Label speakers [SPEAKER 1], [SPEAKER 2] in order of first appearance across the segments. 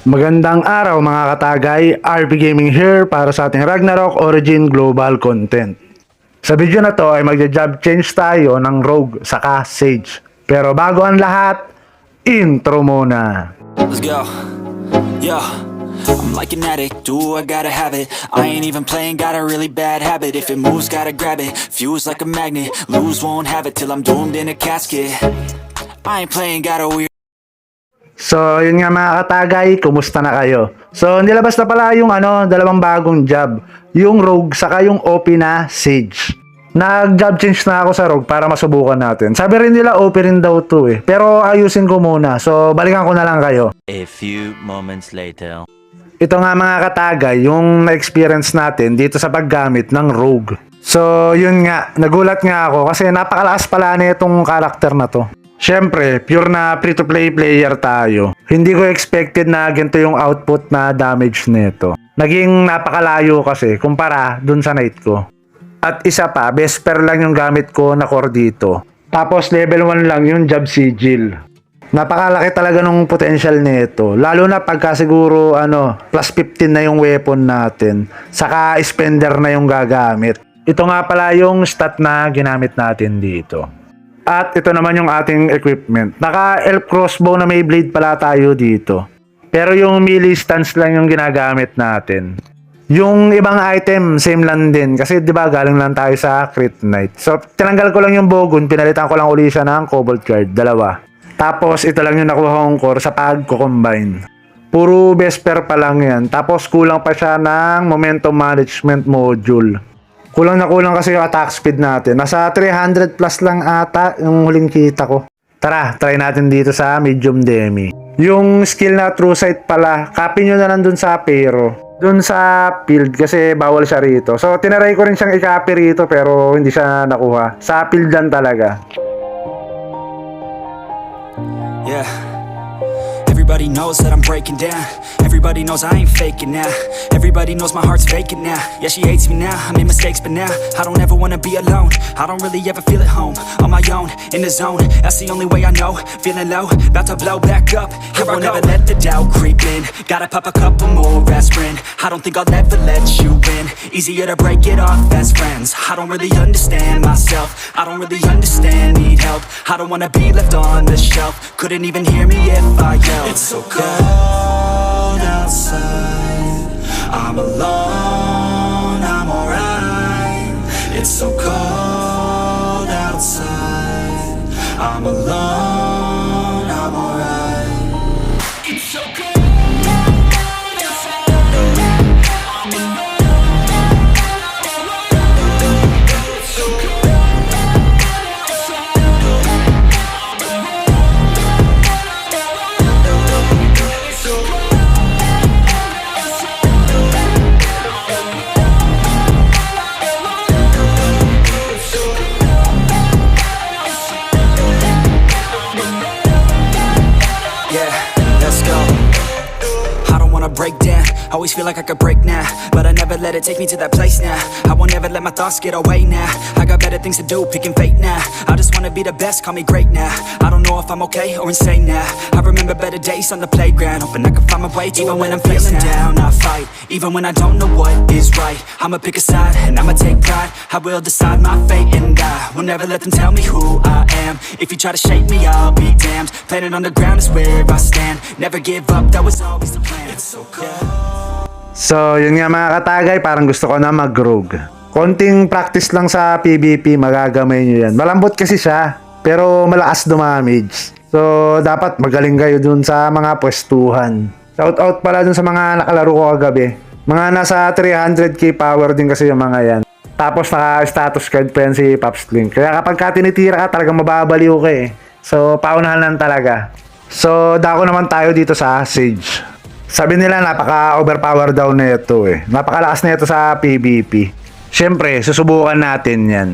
[SPEAKER 1] Magandang araw mga katagay, RP Gaming here para sa ating Ragnarok Origin Global Content. Sa video na to ay magja-job change tayo ng Rogue saka Sage. Pero bago ang lahat, intro muna.
[SPEAKER 2] Let's go. Yeah. I'm like an addict, do I gotta have it. I ain't even playing, got a really bad habit. If it moves, gotta grab it, fuse like a magnet. Lose, won't have it till I'm doomed in a casket. I ain't playing, got a weird.
[SPEAKER 1] So, yun nga mga katagay, kumusta na kayo? So, nilabas na pala yung dalawang bagong job. Yung Rogue saka yung OP na Sage. Nag-job change na ako sa Rogue para masubukan natin. Sabi rin nila OP rin daw to eh. Pero ayusin ko muna. So, balikan ko na lang kayo.
[SPEAKER 3] A few moments later.
[SPEAKER 1] Ito nga mga katagay, yung na-experience natin dito sa paggamit ng Rogue. So, yun nga, nagulat nga ako kasi napakalakas pala na itong karakter na to. Siyempre, pure na free-to-play player tayo. Hindi ko expected na ganito yung output na damage nito. Naging napakalayo kasi kumpara dun sa night ko. At isa pa, best pair lang yung gamit ko na core dito. Tapos level 1 lang yung job sigil. Napakalaki talaga ng potential nito. Lalo na pagka siguro plus 15 na yung weapon natin. Saka spender na yung gagamit. Ito nga pala yung stat na ginamit natin dito. At ito naman yung ating equipment. Naka-elf crossbow na may blade pala tayo dito. Pero yung melee stance lang yung ginagamit natin. Yung ibang item, same lang din. Kasi di ba galing lang tayo sa Crit Knight. So, tinanggal ko lang yung Bogun. Pinalitan ko lang uli siya ng Cobalt Card. Dalawa. Tapos, ito lang yung nakuha kong core sa pag-combine. Puro best pair pa lang yan. Tapos, kulang pa siya ng Momentum Management Module. Kulang na kulang kasi yung attack speed natin. Nasa 300 plus lang ata yung huling kita ko. Tara, try natin dito sa Medium Demi. Yung skill na True Sight pala, copy nyo na lang dun sa Pero. Dun sa field kasi bawal siya rito. So, tinaray ko rin siyang i-copy rito pero hindi siya nakuha. Sa field lang talaga.
[SPEAKER 2] Yeah. Everybody knows that I'm breaking down. Everybody knows I ain't faking now. Everybody knows my heart's vacant now. Yeah, she hates me now, I made mistakes but now I don't ever wanna be alone. I don't really ever feel at home. On my own, in the zone, that's the only way I know. Feeling low, about to blow back up. Here I won't ever let the doubt creep in. Gotta pop a couple more aspirin. I don't think I'll ever let you in. Easier to break it off best friends. I don't really understand myself. I don't really understand, need help. I don't wanna be left on the shelf. Couldn't even hear me if I yelled. It's so cold outside. I'm alone, I'm alright. It's so cold outside. I'm alone, I'm alright. It's so cold outside. I'm alone. It's so cold outside. I'm alone. Break down, always feel like I could break now, but I never let it take me to that place now. I won't ever let my thoughts get away now. I got better things to do, picking fate now. I just wanna be the best, call me great now. I don't know if I'm okay or insane now. I remember better days on the playground, hoping I can find my way. Even when I'm feeling down, I fight. Even when I don't know what is right, I'ma pick a side and I'ma take pride. I will decide my fate and I will never let them tell me who I am. If you try to shape me, I'll be damned. Planet on the ground is where I stand. Never give up, that was always the plan. It's so
[SPEAKER 1] So, yun nga mga katagay, parang gusto ko na mag-rogue. Konting practice lang sa PvP, magagamay nyo yan. Malambot kasi siya, pero malakas dumamage. So, dapat magaling kayo dun sa mga pwestuhan. Shoutout pala dun sa mga nakalaro ko kagabi. Mga nasa 300k power din kasi yung mga yan. Tapos naka-status card pa yan si Pops Link. Kaya kapag ka tinitira ka, talagang mababaliw ka eh. So, paunahan lang talaga. So, dako naman tayo dito sa Sage. Sabi nila napaka-overpower daw na ito eh. Napakalakas na ito sa PvP. Siyempre, susubukan natin yan.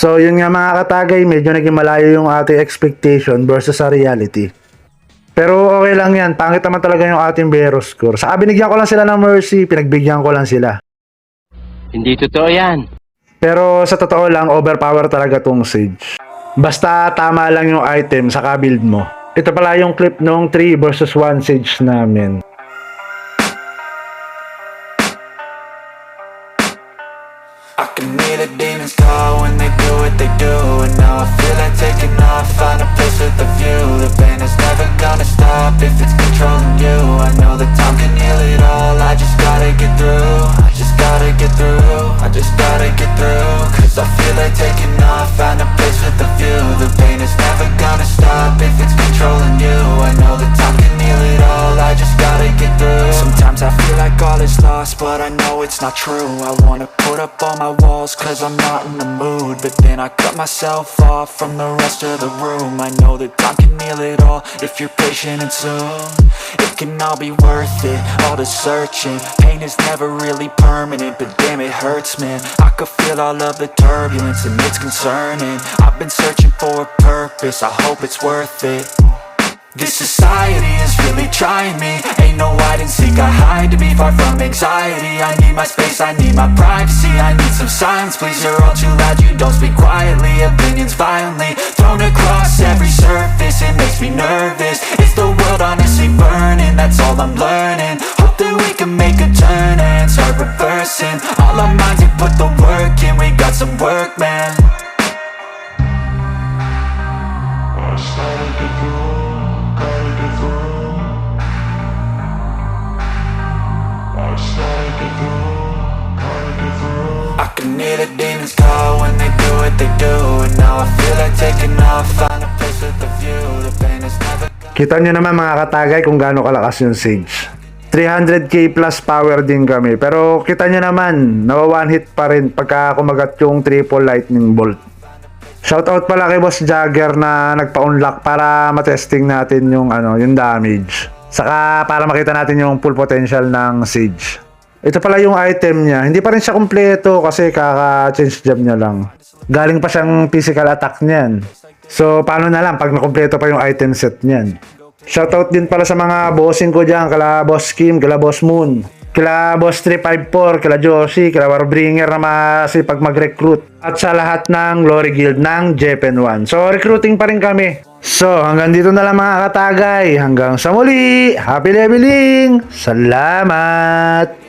[SPEAKER 1] So yun nga mga katagay, medyo naging malayo yung ating expectation versus sa reality. Pero okay lang yan, pangit naman talaga yung ating Vero score. Saka binigyan ko lang sila ng mercy, pinagbigyan ko lang sila.
[SPEAKER 4] Hindi totoo yan.
[SPEAKER 1] Pero sa totoo lang, overpower talaga tong Sage. Basta tama lang yung item sa build mo. Ito pala yung clip nung 3 versus 1 Sage namin.
[SPEAKER 2] I can hear the demons call when they do what they do. And now I feel like taking off, find a place with a view. The pain is never gonna stop if it's controlling you. I know that time can heal it all, I just gotta get through. I just gotta get through, I just gotta get through. Cause I feel like taking off, find a place with a view. The pain is never gonna stop if it's controlling you. I know that time can heal it all, I just gotta get through. Sometimes I feel like all is lost, but I know it's not true. I wanna put up all my walls cause I'm not in the mood. But then I cut myself off from the rest of the room. I know that time can heal it all if you're patient and soon it can all be worth it, all the searching. Pain is never really permanent, but damn it hurts man. I could feel all of the turbulence and it's concerning. I've been searching for a purpose, I hope it's worth it. This society is really trying me. Ain't no hide and seek, I hide to be far from anxiety. I need my space, I need my privacy. I need some silence, please, you're all too loud. You don't speak quietly, opinions violently thrown across every surface. It makes me nervous, is the world honestly burning? That's all I'm learning. Hope that we can make a turn and start reversing all our minds and put the work in. We got some work, man. I can hear the demons call when they do what they do. And now I feel like taking off, find a place with a view. The pain is never gonna...
[SPEAKER 1] Kita nyo naman mga katagay kung gaano kalakas yung Sage. 300k plus power din kami. Pero kita nyo naman, nawa one hit pa rin pagka kumagat yung triple lightning bolt. Shoutout pala kay Boss Jagger na nagpa-unlock para matesting natin yung yung damage. Saka para makita natin yung full potential ng Sage. Ito pala yung item niya. Hindi pa rin siya kumpleto kasi kaka-change job niya lang. Galing pa siyang physical attack niyan. So paano na lang pag nakumpleto pa yung item set niyan. Shoutout din pala sa mga bossing ko dyan. Kala Boss Kim, kala Boss Moon, kila Boss 354, kila Joshi, kila Warbringer na masipag mag-recruit. At sa lahat ng Glory Guild ng Jepen 1. So recruiting pa rin kami. So hanggang dito na lang mga katagay. Hanggang sa muli. Happy leveling. Salamat.